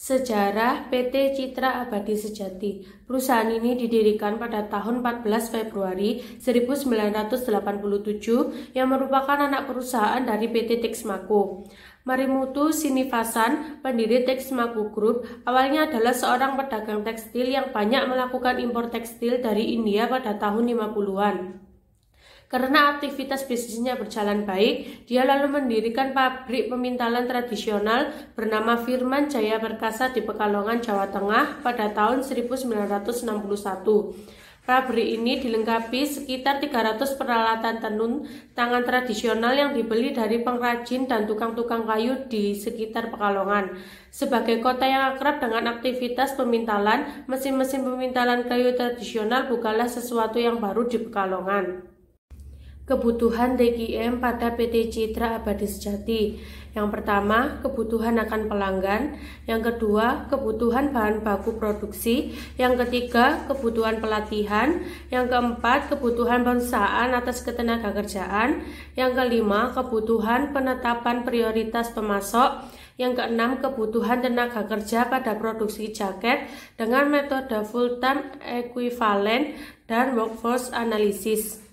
Sejarah PT Citra Abadi Sejati. Perusahaan ini didirikan pada tahun 14 Februari 1987 yang merupakan anak perusahaan dari PT Texmaco. Marimutu Sinivasan, pendiri Texmaco Group, awalnya adalah seorang pedagang tekstil yang banyak melakukan impor tekstil dari India pada tahun 50-an. Karena aktivitas bisnisnya berjalan baik, dia lalu mendirikan pabrik pemintalan tradisional bernama Firman Jaya Perkasa di Pekalongan, Jawa Tengah pada tahun 1961. Pabrik ini dilengkapi sekitar 300 peralatan tenun tangan tradisional yang dibeli dari pengrajin dan tukang-tukang kayu di sekitar Pekalongan. Sebagai kota yang akrab dengan aktivitas pemintalan, mesin-mesin pemintalan kayu tradisional bukanlah sesuatu yang baru di Pekalongan. Kebutuhan TKM pada PT Citra Abadi Sejati. Yang pertama, kebutuhan akan pelanggan. Yang kedua, kebutuhan bahan baku produksi. Yang ketiga, kebutuhan pelatihan. Yang keempat, kebutuhan perusahaan atas ketenagakerjaan. Yang kelima, kebutuhan penetapan prioritas pemasok. Yang keenam, kebutuhan tenaga kerja pada produksi jaket dengan metode full time equivalent dan workforce analysis.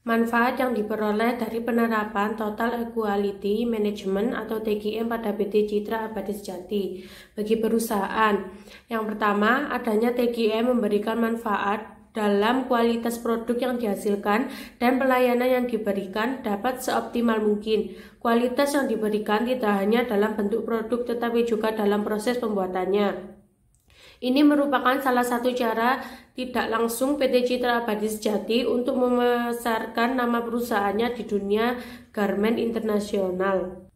Manfaat yang diperoleh dari penerapan Total Equality Management atau TQM pada PT Citra Abadi Sejati bagi perusahaan. Yang pertama, adanya TQM memberikan manfaat dalam kualitas produk yang dihasilkan dan pelayanan yang diberikan dapat seoptimal mungkin. Kualitas yang diberikan tidak hanya dalam bentuk produk tetapi juga dalam proses pembuatannya. Ini merupakan salah satu cara tidak langsung PT Citra Abadi Sejati untuk memasarkan nama perusahaannya di dunia garment internasional.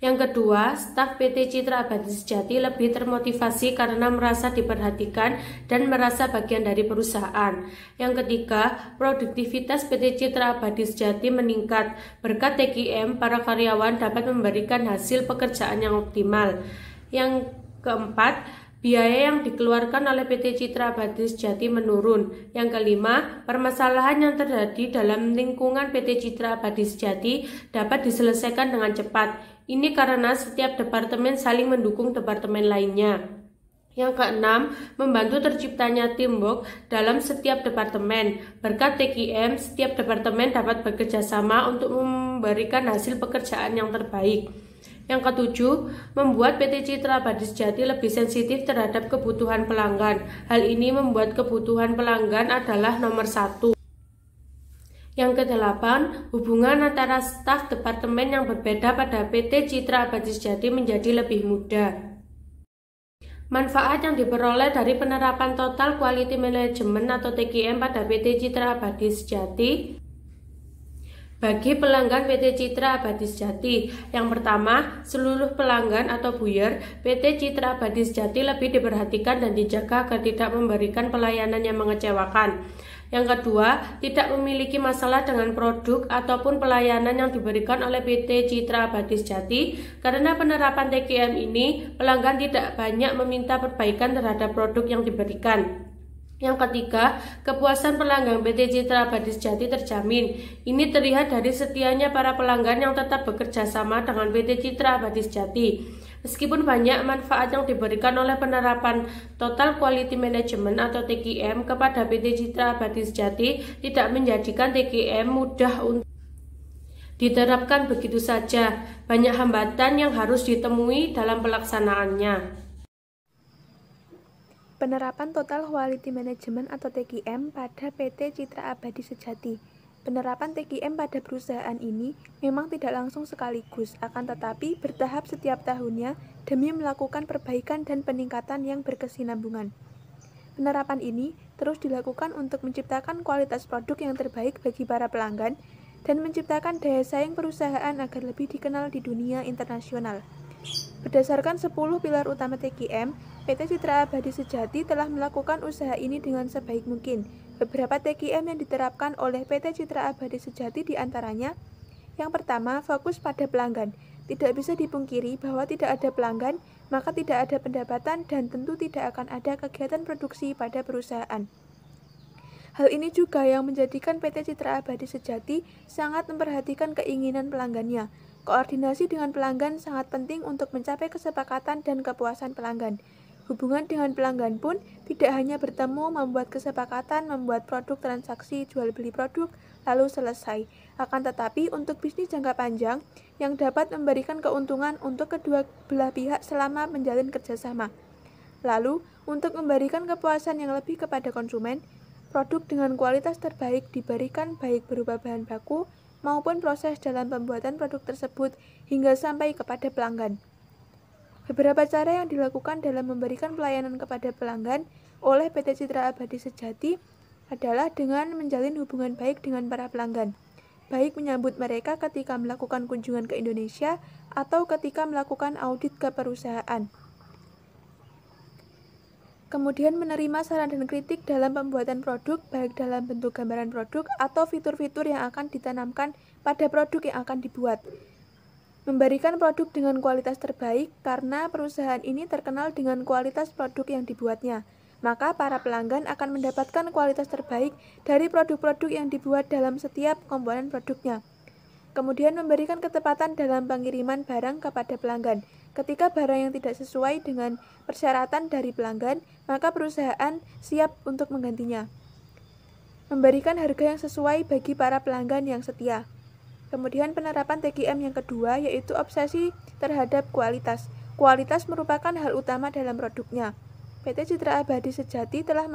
Yang kedua, staf PT Citra Abadi Sejati lebih termotivasi karena merasa diperhatikan dan merasa bagian dari perusahaan. Yang ketiga, produktivitas PT Citra Abadi Sejati meningkat. Berkat TQM, para karyawan dapat memberikan hasil pekerjaan yang optimal. Yang keempat, biaya yang dikeluarkan oleh PT Citra Abadi Sejati menurun. Yang kelima, permasalahan yang terjadi dalam lingkungan PT Citra Abadi Sejati dapat diselesaikan dengan cepat. Ini karena setiap departemen saling mendukung departemen lainnya. Yang keenam, membantu terciptanya teamwork dalam setiap departemen. Berkat TQM, setiap departemen dapat bekerja sama untuk memberikan hasil pekerjaan yang terbaik. Yang ketujuh, membuat PT Citra Abadi Sejati lebih sensitif terhadap kebutuhan pelanggan. Hal ini membuat kebutuhan pelanggan adalah nomor satu. Yang kedelapan, hubungan antara staf departemen yang berbeda pada PT Citra Abadi Sejati menjadi lebih mudah. Manfaat yang diperoleh dari penerapan Total Quality Management atau TQM pada PT Citra Abadi Sejati bagi pelanggan PT Citra Abadi Sejati. Yang pertama, seluruh pelanggan atau buyer PT Citra Abadi Sejati lebih diperhatikan dan dijaga agar tidak memberikan pelayanan yang mengecewakan. Yang kedua, tidak memiliki masalah dengan produk ataupun pelayanan yang diberikan oleh PT Citra Abadi Sejati. Karena penerapan TQM ini, pelanggan tidak banyak meminta perbaikan terhadap produk yang diberikan. Yang ketiga, kepuasan pelanggan PT Citra Abadi Sejati terjamin. Ini terlihat dari setianya para pelanggan yang tetap bekerja sama dengan PT Citra Abadi Sejati. Meskipun banyak manfaat yang diberikan oleh penerapan Total Quality Management atau TQM kepada PT Citra Abadi Sejati, tidak menjadikan TQM mudah untuk diterapkan begitu saja. Banyak hambatan yang harus ditemui dalam pelaksanaannya. Penerapan Total Quality Management atau TQM pada PT Citra Abadi Sejati. Penerapan TQM pada perusahaan ini memang tidak langsung sekaligus, akan tetapi bertahap setiap tahunnya demi melakukan perbaikan dan peningkatan yang berkesinambungan. Penerapan ini terus dilakukan untuk menciptakan kualitas produk yang terbaik bagi para pelanggan dan menciptakan daya saing perusahaan agar lebih dikenal di dunia internasional. Berdasarkan 10 pilar utama TQM, PT Citra Abadi Sejati telah melakukan usaha ini dengan sebaik mungkin. Beberapa TQM yang diterapkan oleh PT Citra Abadi Sejati diantaranya: yang pertama, fokus pada pelanggan. Tidak bisa dipungkiri bahwa tidak ada pelanggan, maka tidak ada pendapatan dan tentu tidak akan ada kegiatan produksi pada perusahaan. Hal ini juga yang menjadikan PT Citra Abadi Sejati sangat memperhatikan keinginan pelanggannya. Koordinasi dengan pelanggan sangat penting untuk mencapai kesepakatan dan kepuasan pelanggan. Hubungan dengan pelanggan pun tidak hanya bertemu, membuat kesepakatan, membuat produk transaksi jual beli produk, lalu selesai. Akan tetapi untuk bisnis jangka panjang yang dapat memberikan keuntungan untuk kedua belah pihak selama menjalin kerjasama. Lalu, untuk memberikan kepuasan yang lebih kepada konsumen, produk dengan kualitas terbaik diberikan baik berupa bahan baku maupun proses dalam pembuatan produk tersebut hingga sampai kepada pelanggan. Beberapa cara yang dilakukan dalam memberikan pelayanan kepada pelanggan oleh PT Citra Abadi Sejati adalah dengan menjalin hubungan baik dengan para pelanggan, baik menyambut mereka ketika melakukan kunjungan ke Indonesia atau ketika melakukan audit ke perusahaan. Kemudian menerima saran dan kritik dalam pembuatan produk, baik dalam bentuk gambaran produk atau fitur-fitur yang akan ditanamkan pada produk yang akan dibuat. Memberikan produk dengan kualitas terbaik karena perusahaan ini terkenal dengan kualitas produk yang dibuatnya. Maka para pelanggan akan mendapatkan kualitas terbaik dari produk-produk yang dibuat dalam setiap komponen produknya. Kemudian memberikan ketepatan dalam pengiriman barang kepada pelanggan. Ketika barang yang tidak sesuai dengan persyaratan dari pelanggan, maka perusahaan siap untuk menggantinya. Memberikan harga yang sesuai bagi para pelanggan yang setia. Kemudian penerapan TQM yang kedua yaitu obsesi terhadap kualitas. Kualitas merupakan hal utama dalam produknya. PT Citra Abadi Sejati telah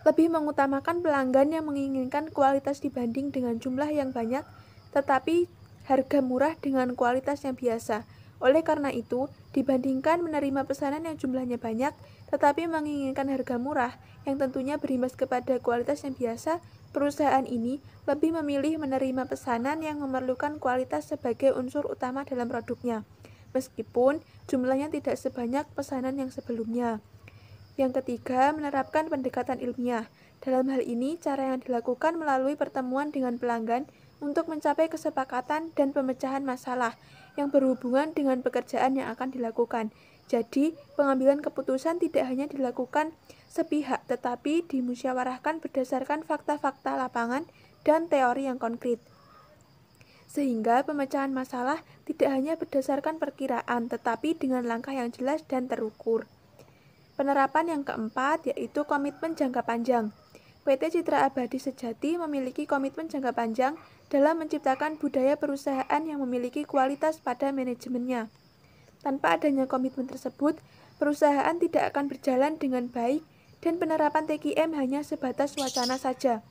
lebih mengutamakan pelanggan yang menginginkan kualitas dibanding dengan jumlah yang banyak, tetapi harga murah dengan kualitas yang biasa. Oleh karena itu, dibandingkan menerima pesanan yang jumlahnya banyak, tetapi menginginkan harga murah yang tentunya berimbas kepada kualitas yang biasa, perusahaan ini lebih memilih menerima pesanan yang memerlukan kualitas sebagai unsur utama dalam produknya, meskipun jumlahnya tidak sebanyak pesanan yang sebelumnya. Yang ketiga, menerapkan pendekatan ilmiah. Dalam hal ini, cara yang dilakukan melalui pertemuan dengan pelanggan untuk mencapai kesepakatan dan pemecahan masalah yang berhubungan dengan pekerjaan yang akan dilakukan. Jadi, pengambilan keputusan tidak hanya dilakukan sepihak, tetapi dimusyawarahkan berdasarkan fakta-fakta lapangan dan teori yang konkret. Sehingga pemecahan masalah tidak hanya berdasarkan perkiraan, tetapi dengan langkah yang jelas dan terukur. Penerapan yang keempat yaitu komitmen jangka panjang. PT Citra Abadi Sejati memiliki komitmen jangka panjang dalam menciptakan budaya perusahaan yang memiliki kualitas pada manajemennya. Tanpa adanya komitmen tersebut, perusahaan tidak akan berjalan dengan baik dan penerapan TQM hanya sebatas wacana saja.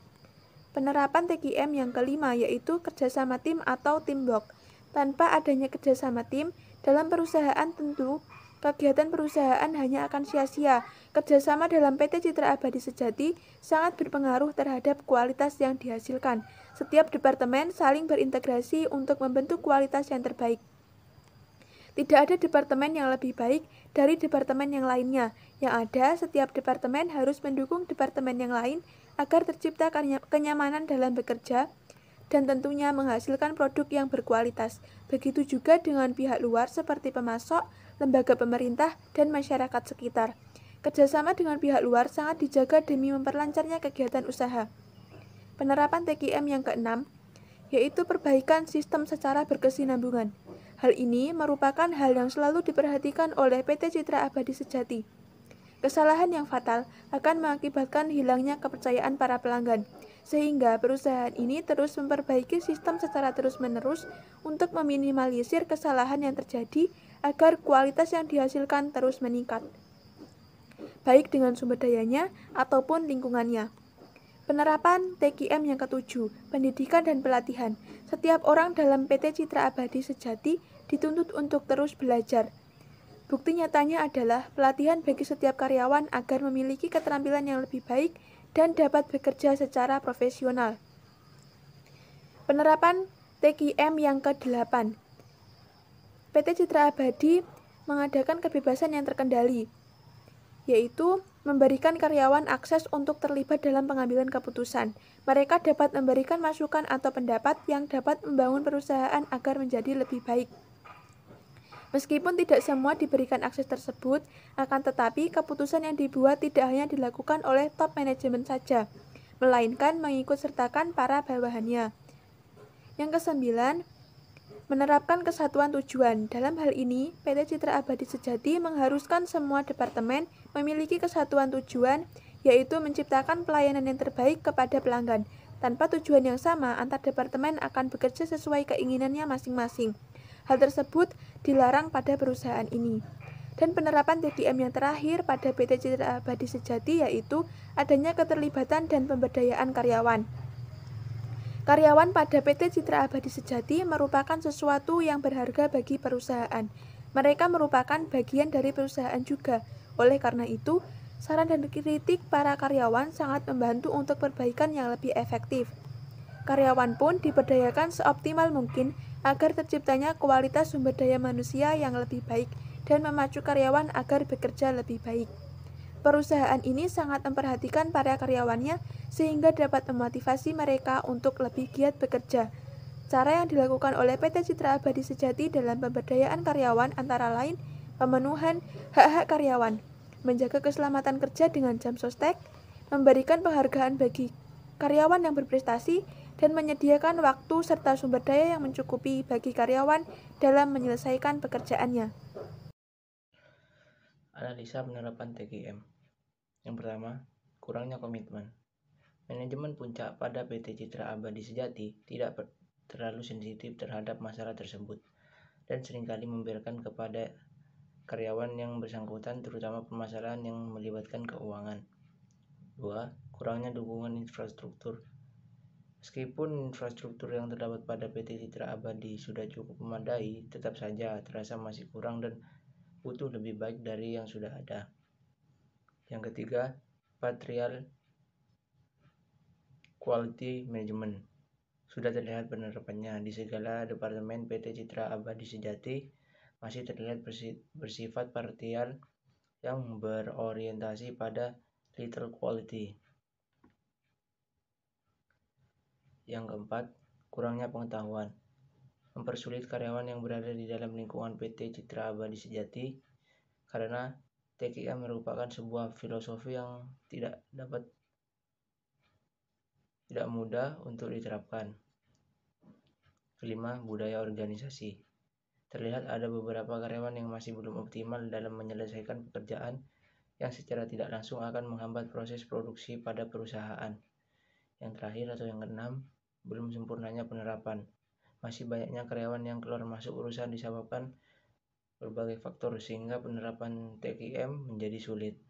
Penerapan TQM yang kelima yaitu kerjasama tim atau teamwork. Tanpa adanya kerjasama tim dalam perusahaan tentu kegiatan perusahaan hanya akan sia-sia. Kerjasama dalam PT Citra Abadi Sejati sangat berpengaruh terhadap kualitas yang dihasilkan. Setiap departemen saling berintegrasi untuk membentuk kualitas yang terbaik. Tidak ada departemen yang lebih baik dari departemen yang lainnya. Yang ada, setiap departemen harus mendukung departemen yang lain agar tercipta kenyamanan dalam bekerja dan tentunya menghasilkan produk yang berkualitas. Begitu juga dengan pihak luar seperti pemasok, lembaga pemerintah, dan masyarakat sekitar. Kerjasama dengan pihak luar sangat dijaga demi memperlancarnya kegiatan usaha. Penerapan TQM yang keenam, yaitu perbaikan sistem secara berkesinambungan. Hal ini merupakan hal yang selalu diperhatikan oleh PT Citra Abadi Sejati. Kesalahan yang fatal akan mengakibatkan hilangnya kepercayaan para pelanggan, sehingga perusahaan ini terus memperbaiki sistem secara terus-menerus untuk meminimalisir kesalahan yang terjadi agar kualitas yang dihasilkan terus meningkat, baik dengan sumber dayanya ataupun lingkungannya. Penerapan TQM yang ketujuh, pendidikan dan pelatihan. Setiap orang dalam PT Citra Abadi Sejati dituntut untuk terus belajar. Bukti nyatanya adalah pelatihan bagi setiap karyawan agar memiliki keterampilan yang lebih baik dan dapat bekerja secara profesional. Penerapan TQM yang ke-8. PT Citra Abadi mengadakan kebebasan yang terkendali, yaitu memberikan karyawan akses untuk terlibat dalam pengambilan keputusan. Mereka dapat memberikan masukan atau pendapat yang dapat membangun perusahaan agar menjadi lebih baik. Meskipun tidak semua diberikan akses tersebut, akan tetapi keputusan yang dibuat tidak hanya dilakukan oleh top manajemen saja, melainkan mengikut sertakan para bawahannya. Yang kesembilan, menerapkan kesatuan tujuan. Dalam hal ini, PT Citra Abadi Sejati mengharuskan semua departemen memiliki kesatuan tujuan, yaitu menciptakan pelayanan yang terbaik kepada pelanggan. Tanpa tujuan yang sama, antar departemen akan bekerja sesuai keinginannya masing-masing. Hal tersebut dilarang pada perusahaan ini. Dan penerapan TKM yang terakhir pada PT Citra Abadi Sejati yaitu adanya keterlibatan dan pemberdayaan karyawan. Karyawan pada PT Citra Abadi Sejati merupakan sesuatu yang berharga bagi perusahaan. Mereka merupakan bagian dari perusahaan juga. Oleh karena itu, saran dan kritik para karyawan sangat membantu untuk perbaikan yang lebih efektif. Karyawan pun diberdayakan seoptimal mungkin agar terciptanya kualitas sumber daya manusia yang lebih baik dan memacu karyawan agar bekerja lebih baik. Perusahaan ini sangat memperhatikan para karyawannya sehingga dapat memotivasi mereka untuk lebih giat bekerja. Cara yang dilakukan oleh PT Citra Abadi Sejati dalam pemberdayaan karyawan antara lain pemenuhan hak-hak karyawan, menjaga keselamatan kerja dengan jam sostek, memberikan penghargaan bagi karyawan yang berprestasi, dan menyediakan waktu serta sumber daya yang mencukupi bagi karyawan dalam menyelesaikan pekerjaannya. Analisa penerapan TKM. Yang pertama, kurangnya komitmen. Manajemen puncak pada PT Citra Abadi Sejati tidak terlalu sensitif terhadap masalah tersebut dan seringkali membiarkan kepada karyawan yang bersangkutan, terutama permasalahan yang melibatkan keuangan. 2. Kurangnya dukungan infrastruktur. Meskipun infrastruktur yang terdapat pada PT Citra Abadi sudah cukup memadai, tetap saja terasa masih kurang dan butuh lebih baik dari yang sudah ada. Yang ketiga, Material Quality Management. Sudah terlihat penerapannya di segala departemen PT Citra Abadi Sejati, masih terlihat bersifat parsial yang berorientasi pada little quality. Yang keempat, kurangnya pengetahuan. Mempersulit karyawan yang berada di dalam lingkungan PT Citra Abadi Sejati karena TKM merupakan sebuah filosofi yang tidak mudah untuk diterapkan. Kelima, budaya organisasi. Terlihat ada beberapa karyawan yang masih belum optimal dalam menyelesaikan pekerjaan yang secara tidak langsung akan menghambat proses produksi pada perusahaan. Yang terakhir atau yang keenam, belum sempurnanya penerapan. Masih banyaknya karyawan yang keluar masuk urusan disebabkan berbagai faktor sehingga penerapan TKM menjadi sulit.